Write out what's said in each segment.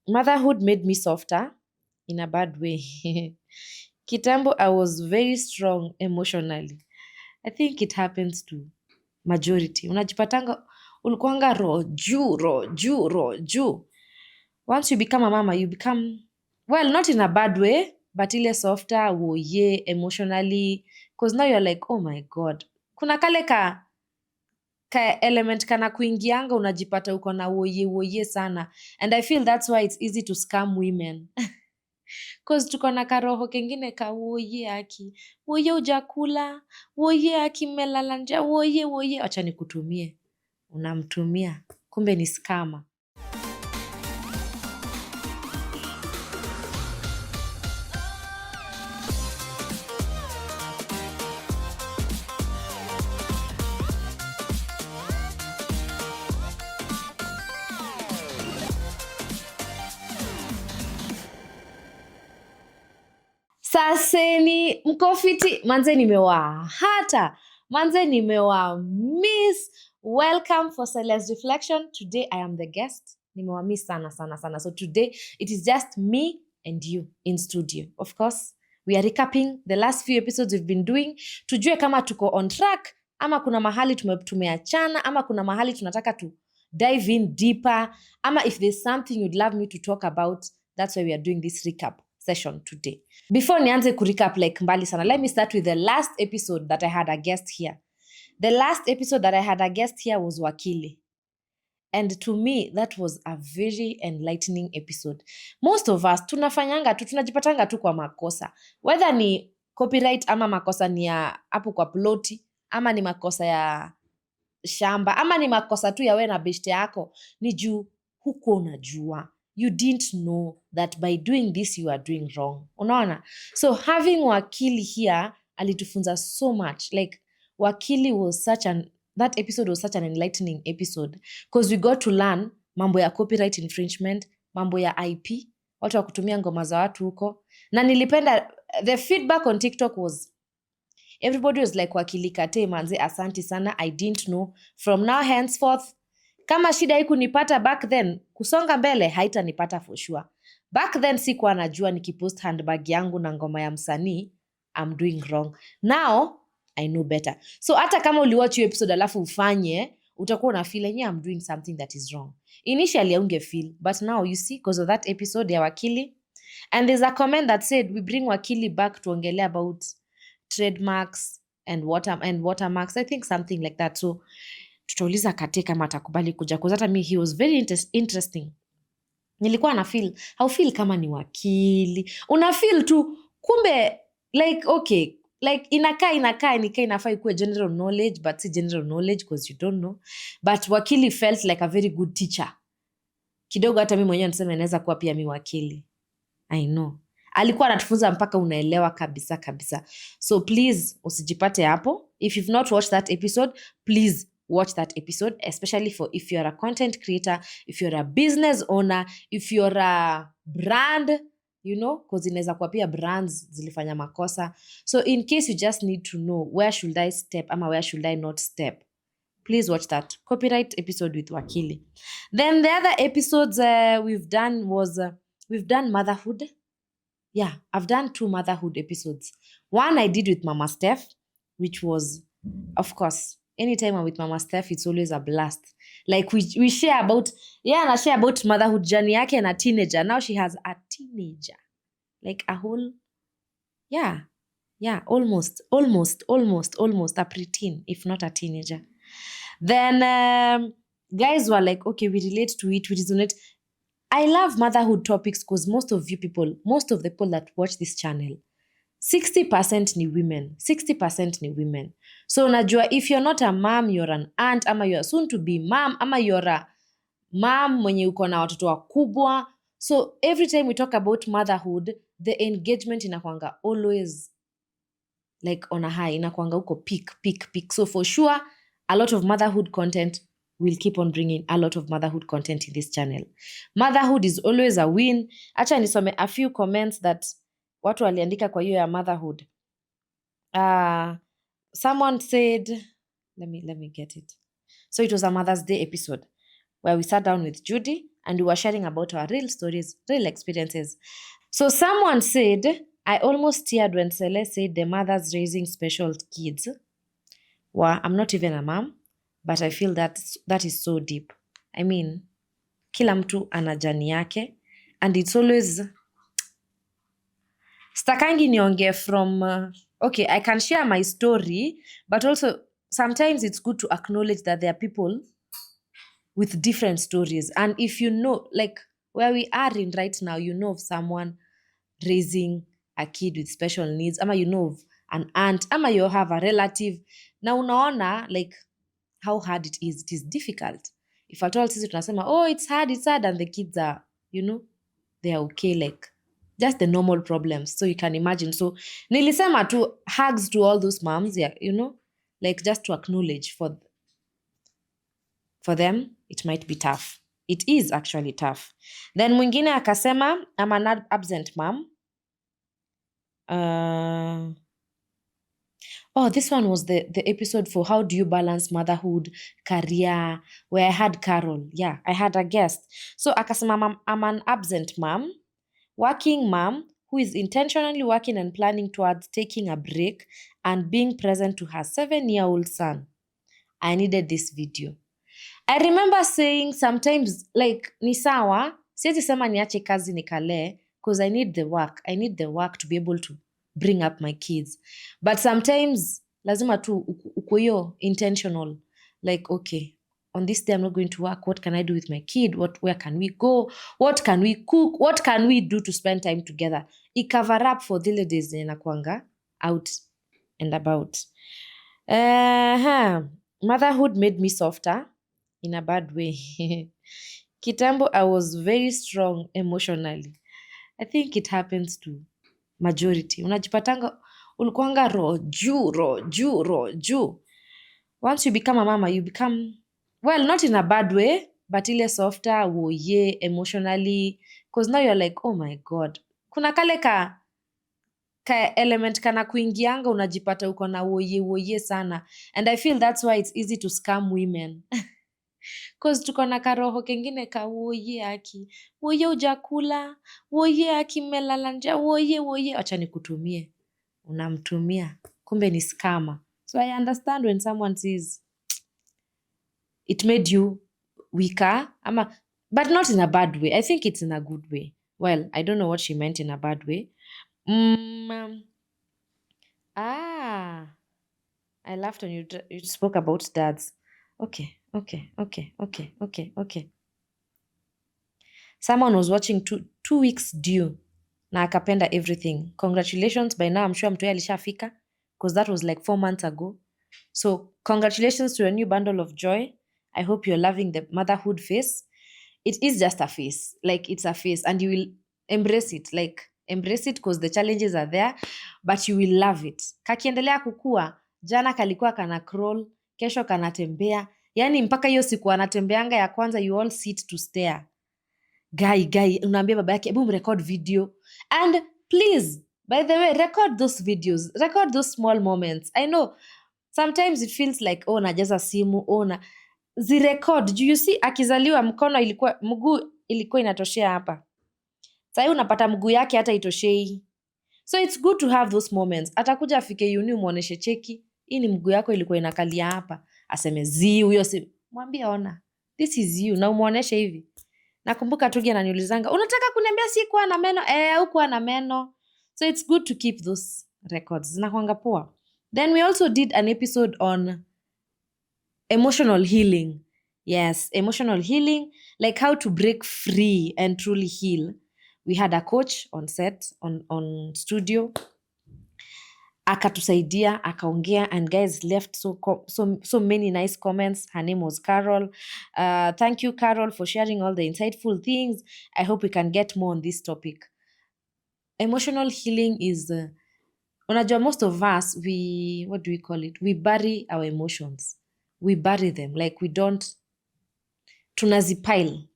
Motherhood made me softer in a bad way. Kitambo, I was very strong emotionally. I think it happens to majority. Unajipatanga ulikuanga roho juu. Once you become a mama, you become, well, not in a bad way, but ile softer, woye, emotionally. Because now you're like, oh my God. Kuna kale ka element kana kuingianga unajipata uko na woye sana. And I feel that's why it's easy to scam women. Because tuko na karoho kengine ka woye aki. Woye ujakula. Woye aki melala njaa. Woye. Acha nikutumie. Unamtumia. Kumbe ni scammer. Saseni mkofiti manze nimewa miss. Welcome for Cele's reflection. Today I am the guest. Nimewa miss sana. So today it is just me and you in studio. Of course, we are recapping the last few episodes we've been doing. Tujue kama tuko on track ama kuna mahali tumeachana ama kuna mahali tunataka to dive in deeper ama if there's something you'd love me to talk about. That's why we are doing this recap session today. Before nianze kurecap like mbali sana, let me start with the last episode that I had a guest here. The last episode that I had a guest here was Wakili. And to me, that was a very enlightening episode. Most of us, tunajipatanga tu kwa makosa. Whether ni copyright ama makosa ni ya hapo kwa ploti, ama ni makosa ya shamba, ama ni makosa tu ya we na beshte yako, ni juu huko unajua. You didn't know that by doing this you are doing wrong. Unaona? So having Wakili here alitufunza so much. Like Wakili was that episode was such an enlightening episode because we got to learn mambo ya copyright infringement, mambo ya IP, watu wa kutumia ngoma za watu huko. Na nilipenda the feedback on TikTok was everybody was like Wakili kate manze asanti sana, I didn't know. From now henceforth kama shida haikunipata back then, kusonga mbele haitanipata for sure. Back then sikuwa najua nikipost handbag yangu na ngoma ya msanii, I'm doing wrong. Now I know better. So hata kama uliwatch hiyo episode alafu ufanye, utakuwa na feel like I'm doing something that is wrong. Initially I feel, but now you see because of that episode ya Wakili. And there's a comment that said we bring Wakili back to ongelea about trademarks and watermarks. I think something like that. So tutauliza Kate kama atakubali kuja because hata me he was very interesting. Nilikuwa na feel kama ni Wakili. Una feel tu kumbe like okay, like inafaa ikuwe general knowledge but si general knowledge because you don't know. But Wakili felt like a very good teacher. Kidogo hata mimi mwenyewe niseme naweza kuwa pia mimi Wakili. I know. Alikuwa anatufunza mpaka unaelewa kabisa. So please usijipate hapo. If you've not watched that episode, please watch that episode, especially for if you're a content creator, if you're a business owner, if you're a brand, you know, because inaweza kuwa pia brands zilifanya makosa. So in case you just need to know where should I step ama where should I not step, please watch that copyright episode with Wakili. Then the other episodes we've done was we've done motherhood. Yeah, I've done 2 motherhood episodes. One I did with Mama Steph, which was, of course, anytime I'm with Mama Steph, it's always a blast. Like we share about, na share about motherhood journey yake and a teenager. Now she has a teenager. Like a whole, almost a preteen, if not a teenager. Then guys were like, okay, we relate to it, we resonate. I love motherhood topics because most of the people that watch this channel, 60% ni women. 60% ni women. So unajua, if you're not a mom, you're an aunt, ama you're soon to be mom, ama you're a mom mwenye uko na watoto wakubwa. So every time we talk about motherhood, the engagement inakuanga always like on a high, inakuanga uko peak. So for sure, a lot of motherhood content. We'll keep on bringing a lot of motherhood content in this channel. Motherhood is always a win. Acha nisome a few comments that watu waliandika kwa hiyo ya motherhood. Someone said, let me get it. So it was a Mother's Day episode where we sat down with Judy and we were sharing about our real stories, real experiences. So someone said, I almost teared when Cele said the mothers raising special kids. Well, I'm not even a mom, but I feel that is so deep. I mean, kila mtu ana jani yake, and it's always stakangi nionge from okay, I can share my story, but also sometimes it's good to acknowledge that there are people with different stories. And if you know, like where we are in right now, you know of someone raising a kid with special needs, ama you know of an aunt, ama you have a relative, na unaona like how hard it is difficult. If at all sisi tunasema, oh, it's hard, and the kids are, they are okay, like just the normal problems. So you can imagine. So nilisema tu hugs to all those moms, yeah, like just to acknowledge for them, it might be tough. It is actually tough. Then mwingine akasema, I'm an absent mom. This one was the episode for how do you balance motherhood, career, where I had Carol. Yeah, I had a guest. So akasema, I'm an absent mom, working mom who is intentionally working and planning towards taking a break and being present to her 7-year-old son. I needed this video. I remember saying sometimes, like, ni sawa, siwezi sema niache kazi nikalee, because I need the work. I need the work to be able to bring up my kids. But sometimes, lazima tu uko hiyo intentional. Like, okay, on this day I'm not going to work. What can I do with my kid? Where can we go? What can we cook? What can we do to spend time together? I-cover up for the days nakwanga out and about. Motherhood made me softer in a bad way. Kitambo, I was very strong emotionally. I think it happens to majority. Unajipatanga ulikuanga roho juu. Once you become a mama, you become, well, not in a bad way, but ile softer, woye, emotionally. Because now you're like, oh my God. Kuna kale ka element kana kuingianga unajipata uko na woye sana. And I feel that's why it's easy to scam women. Because tuko na karoho kengine ka woye aki. Woye ujakula. Woye aki melala njaa. Woye. Acha nikutumie. Unamtumia. Kumbe ni scammer. So I understand when someone says it made you weaker. But not in a bad way. I think it's in a good way. Well, I don't know what she meant in a bad way. I laughed when you spoke about dads. Okay. Someone was watching two weeks due na akapenda everything. Congratulations. By now I'm sure mtu alishafika because that was like 4 months ago. So congratulations to a new bundle of joy. I hope you're loving the motherhood phase. It is just a phase. Like it's a phase and you will embrace it. Like embrace it because the challenges are there, but you will love it. Kakiendelea kukua, jana kalikuwa kana crawl, kesho kanatembea. Yani mpaka hiyo siku anatembeanga ya kwanza, you all sit to stare. Guy, unaambia baba yake, hebu record video. And please, by the way, record those videos. Record those small moments. I know, sometimes it feels like, najaza simu, zirecord. You see, akizaliwa mguu ilikuwa inatoshea hapa. Sasa unapata mguu yake hata itoshei. So it's good to have those moments. Atakuja afike uni umuoneshe cheki, hii ni mguu yako ilikuwa inakalia hapa. Aseme huyo si mwambie ona. This is you na umuoneshe hivi. Nakumbuka Tugi ananiulizanga, unataka kuniambia sikuwa na meno? Hukuwa na meno. So it's good to keep those records. Zinakuanga poa. Then we also did an episode on emotional healing. Yes, emotional healing, like how to break free and truly heal. We had a coach on set, on studio. Akatusaidia, akaongea, and guys left so many nice comments. Her name was Carol. Thank you, Carol, for sharing all the insightful things. I hope we can get more on this topic. Emotional healing is, unajua, most of us, what do we call it? We bury our emotions. We bury them. Like we don't, tunazipile.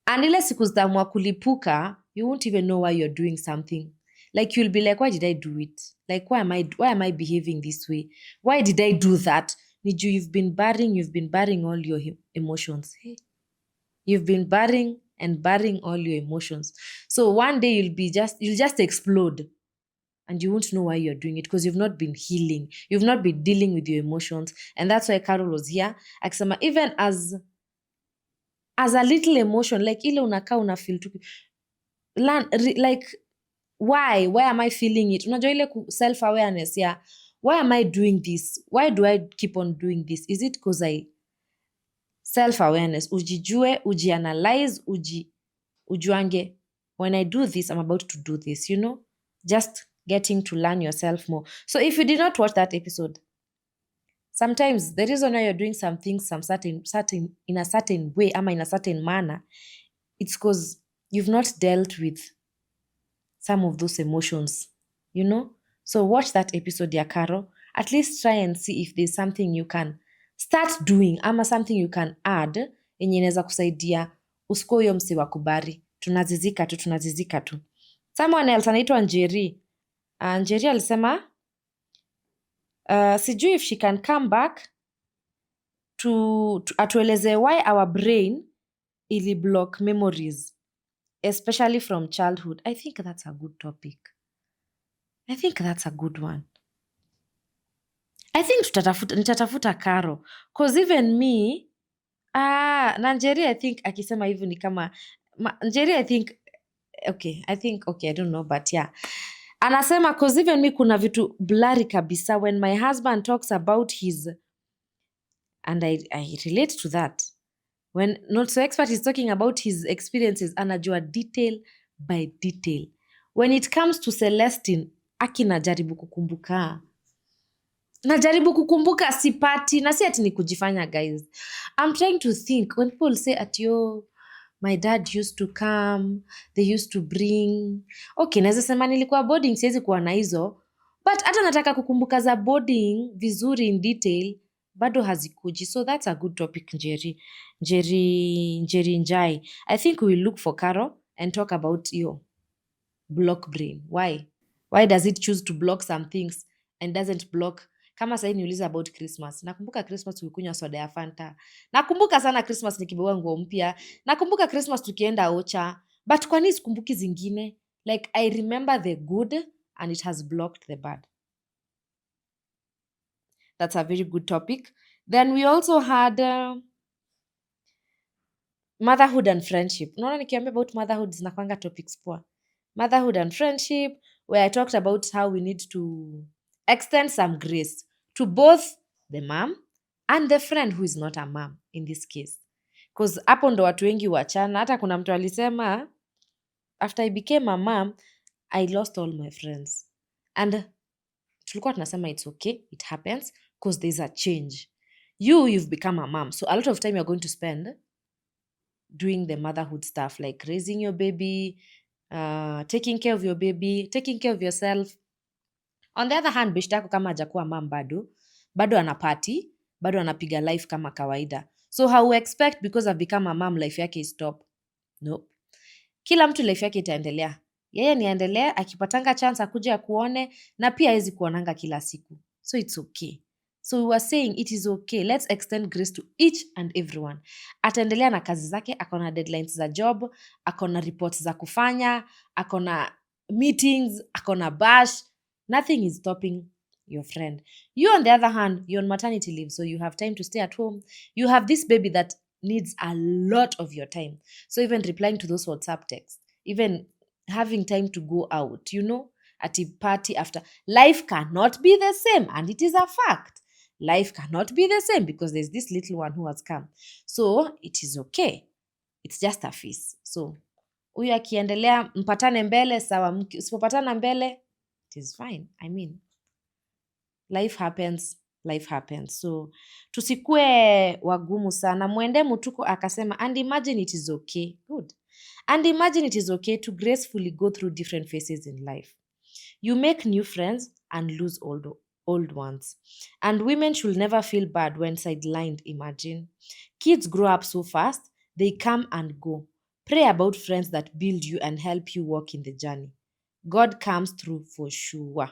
And ile siku zitamwa kulipuka, you won't even know why you're doing something. Like you'll be like, why did I do it? Like, why am I behaving this way? Why did I do that? You've been burying all your emotions. Hey. You've been burying and burying all your emotions. So one day you'll just explode, and you won't know why you're doing it because you've not been healing. You've not been dealing with your emotions. And that's why Carol was here akisema even as a little emotion, like ile unakaa una feel tu like why am I feeling it? Unajua ile self awareness, yeah. Why am I doing this? Why do I keep on doing this? Is it because I self awareness, ujijue, ujianalyze, ujuange, when I do this, I'm about to do this, just getting to learn yourself more. So if you did not watch that episode, sometimes the reason why you're doing some things certain in a certain way, in a certain manner, it's because you've not dealt with some of those emotions, So watch that episode, ya Caro. At least try and see if there's something you can start doing ama something you can add yenye inaweza kusaidia usikuwe huyo msi wa kubari. Tunazizika tu. Someone else anaitwa Njeri. Njeri alisema sijui if she can come back to atueleze why our brain ili block memories, especially from childhood. I think that's a good topic. I think that's a good one. I think nitatafuta Caro, cause even me na Njeri I think akisema hivyo ni kama Njeri I think okay, I don't know, but yeah, anasema cause even me kuna vitu blurry kabisa when my husband talks about his, and I relate to that. When Not So Expert is talking about his experiences, anajua detail by detail. When it comes to Celestine, najaribu kukumbuka sipati, na si ati ni kujifanya, guys. I'm trying to think when people say my dad used to come, they used to bring. Okay, naweza sema nilikuwa boarding, siwezi kuwa na hizo, but hata nataka kukumbuka za boarding vizuri in detail bado hazikuji. So that's a good topic, Njeri Njai. I think we will look for Caro and talk about your block brain. Why does it choose to block some things and doesn't block? Kama sahii niuliza about Christmas. Nakumbuka Christmas tulikunywa soda ya Fanta. Nakumbuka sana Christmas nikibewa nguo mpya. Nakumbuka Christmas tukienda Ocha. But kwa nini sikumbuki zingine? Like I remember the good and it has blocked the bad. That's a very good topic. Then we also had motherhood and friendship. Unaona nikiambia about motherhood zinakwanga topics poa. Motherhood and friendship, where I talked about how we need to extend some grace to both the mom and the friend who is not a mom in this case. Because hapo ndo watu wengi wachana. Hata kuna mtu alisema, after I became a mom, I lost all my friends. And tulikuwa tunasema it's okay, it happens, because there's a change. You've become a mom. So a lot of time you're going to spend doing the motherhood stuff, like raising your baby, taking care of your baby, taking care of yourself. On the other hand, beshte yako kama hajakuwa mom bado anapati, bado anapiga life kama kawaida. So how we expect because I've become a mom life yake stop? No. Kila mtu life yake itaendelea. Yeye niendelee, akipatanga chance akuja kuone, na pia hawezi kuonanga kila siku. So it's okay. So we were saying it is okay. Let's extend grace to each and everyone. Ataendelea na kazi zake, akona deadlines za job, akona reports za kufanya, akona meetings, akona bash. Nothing is stopping your friend. You, on the other hand, you're on maternity leave, so you have time to stay at home. You have this baby that needs a lot of your time. So even replying to those WhatsApp texts, even having time to go out, at a party after. Life cannot be the same, and it is a fact. Life cannot be the same because there's this little one who has come. So it is okay. It's just a phase. So huyu akiendelea mpatane mbele sawa, usipopatana mbele it is fine. I mean, life happens. So tusikue wagumu sana. Mwende Mutuko akasema, and imagine it is okay. Good. And imagine it is okay to gracefully go through different phases in life. You make new friends and lose old ones. And women should never feel bad when sidelined, imagine. Kids grow up so fast, they come and go. Pray about friends that build you and help you walk in the journey. God comes through for sure.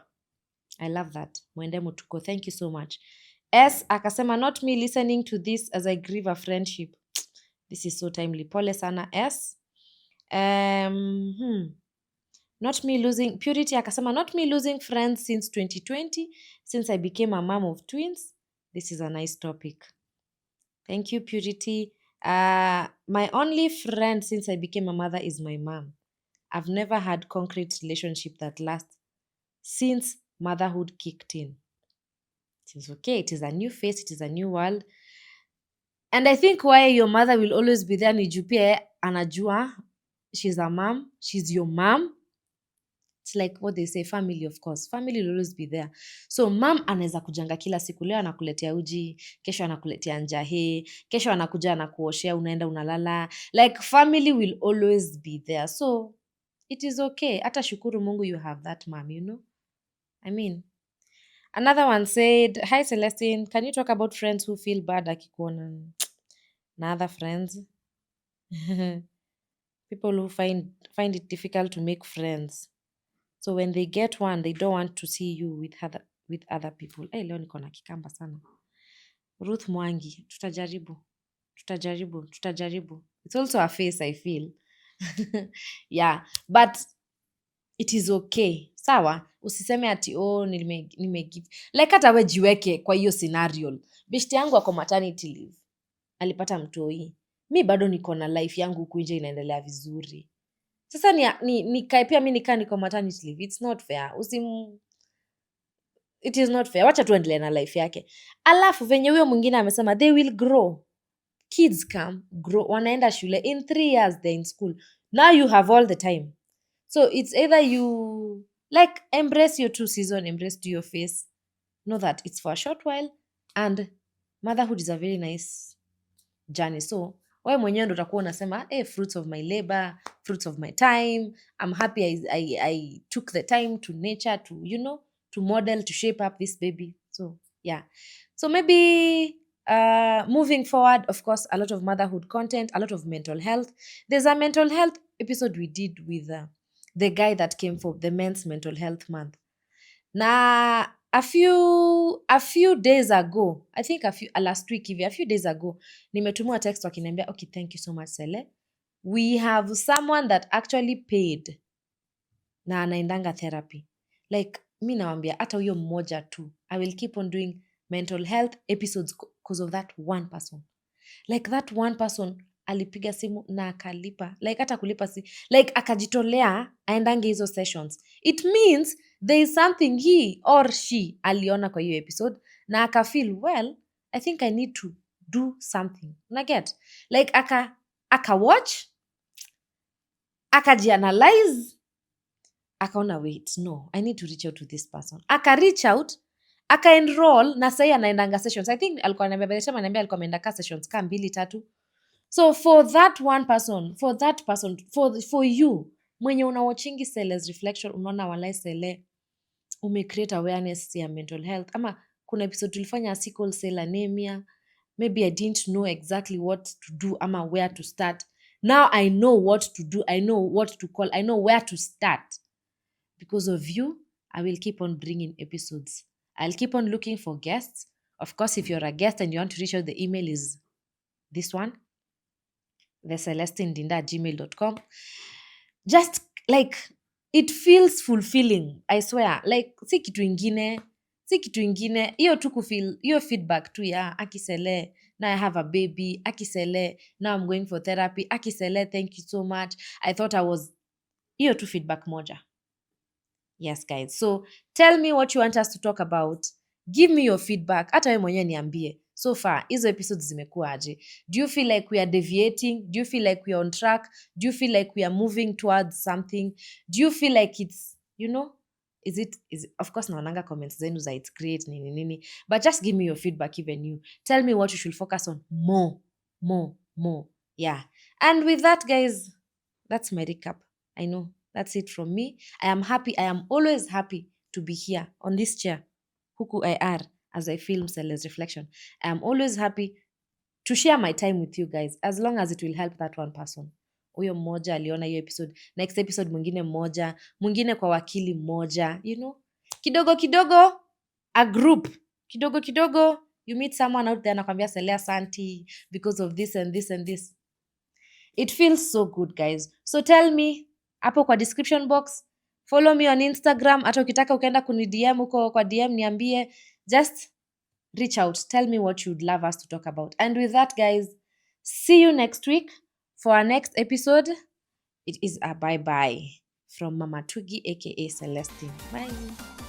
I love that. Mwende Mutuko, thank you so much. S akasema, not me listening to this as I grieve a friendship. This is so timely. Pole sana S. Not me losing Purity akasema not me losing friends since 2020 since I became a mom of twins. This is a nice topic. Thank you, Purity. My only friend since I became a mother is my mom. I've never had concrete relationship that lasts since motherhood kicked in. It is okay. It is a new phase. It is a new world. And I think why your mother will always be there ni juu pia anajua she's a mom. She's your mom. It's like what they say, family, of course. Family will always be there. So mom anaweza kujanga kila siku, leo anakuletea uji, kesho anakuletea njahe, kesho anakuja anakuoshea, unaenda unalala. Like family will always be there. So it is okay. Hata shukuru Mungu you have that mom, you know? I mean, another one said, hi Celestine, can you talk about friends who feel bad akikuona na other friends? People who find it difficult to make friends. So when they get one, they don't want to see you with other people. Leo niko na kikamba sana. Ruth Mwangi, tutajaribu. It's also a face I feel. Yeah, but it is okay. Sawa, usiseme ati nimegive. Like hata we jiweke kwa hiyo scenario. Beshte yangu ako maternity leave. Alipata mtoi. Mi bado niko na life yangu huku nje inaendelea vizuri. Sasa nikae pia mi nikaa niko maternity leave. It's not fair. It is not fair. Wacha tuendelee na life yake. Alafu venye huyo mwingine amesema they will grow. Kids come, grow, wanaenda shule. In 3 years they're in school. Now you have all the time. So it's either you like embrace your 2 season, embrace to your face. Know that it's for a short while and motherhood is a very nice journey. So wewe mwenyewe ndo utakuwa unasema fruits of my labor, fruits of my time. I'm happy I took the time to nature to, to model, to shape up this baby. So yeah. So maybe moving forward, of course, a lot of motherhood content, a lot of mental health. There's a mental health episode we did with the guy that came for the Men's Mental Health Month. Na a few days ago, I think last week hivi, a few days ago, nimetumwa text wakiniambia, okay, thank you so much, Cele. We have someone that actually paid na anaendanga therapy. Like, mi nawambia, hata huyo mmoja tu. I will keep on doing mental health episodes because of that one person. Like, that one person alipiga simu na akalipa. Like, hata kulipa like, akajitolea aendange hizo sessions. It means there is something he or she aliona kwa hiyo episode na akafeel, well, I think I need to do something. Unaget? Like, watch, akajianalyze, akaona, wait, no, I need to reach out to this person. Reach out, enroll, na sai anaendanga sessions. I think alikuwa ananiambia, by the time ananiambia alikuwa ameenda ka sessions ka 2-3. So for that one person, for you, mwenye unawatchingi Cele's reflection, unaona walai Cele, create awareness ya mental health. Ama kuna episode tulifanya sickle cell anemia. Maybe I didn't know exactly what to do ama where to start. Now I know what to do. I know what to call. I know where to start. Because of you, I will keep on bringing episodes. I'll keep on looking for guests. Of course, if you're a guest and you want to reach out, the email is this one, thecelestinedinda@gmail.com. Just like, it feels fulfilling, I swear. Like, si kitu ingine. Hiyo tu kufeel, hiyo feedback tu ya Cele, now I have a baby. Cele, now I'm going for therapy. Cele, thank you so much. I thought I was... hiyo tu feedback moja. Yes, guys. So tell me what you want us to talk about. Give me your feedback. Hata wewe mwenyewe niambie. So far, hizo episodes zimekuwa aje? Do you feel like we are deviating? Do you feel like we are on track? Do you feel like we are moving towards something? Do you feel like it's, is it of course naonanga comments zenu za it's great nini. But just give me your feedback, even you. Tell me what you should focus on more. Yeah. And with that, guys, that's my recap. I know. That's it from me. I am happy. I am always happy to be here on this chair. Huku I are as I film Cele's reflection. I am always happy to share my time with you guys as long as it will help that one person. Huyo mmoja aliona hiyo episode. Next episode mwingine mmoja. Mwingine kwa wakili mmoja. Kidogo, a group. Kidogo, you meet someone out there anakwambia Cele asanti because of this and this and this. It feels so good, guys. So tell me hapo kwa description box, follow me on Instagram. Hata ukitaka ukaenda kuni DM huko kwa DM niambie, just reach out, tell me what you'd love us to talk about. And with that, guys, see you next week for our next episode. It is a bye bye from Mama Tugi aka Celestine. Bye.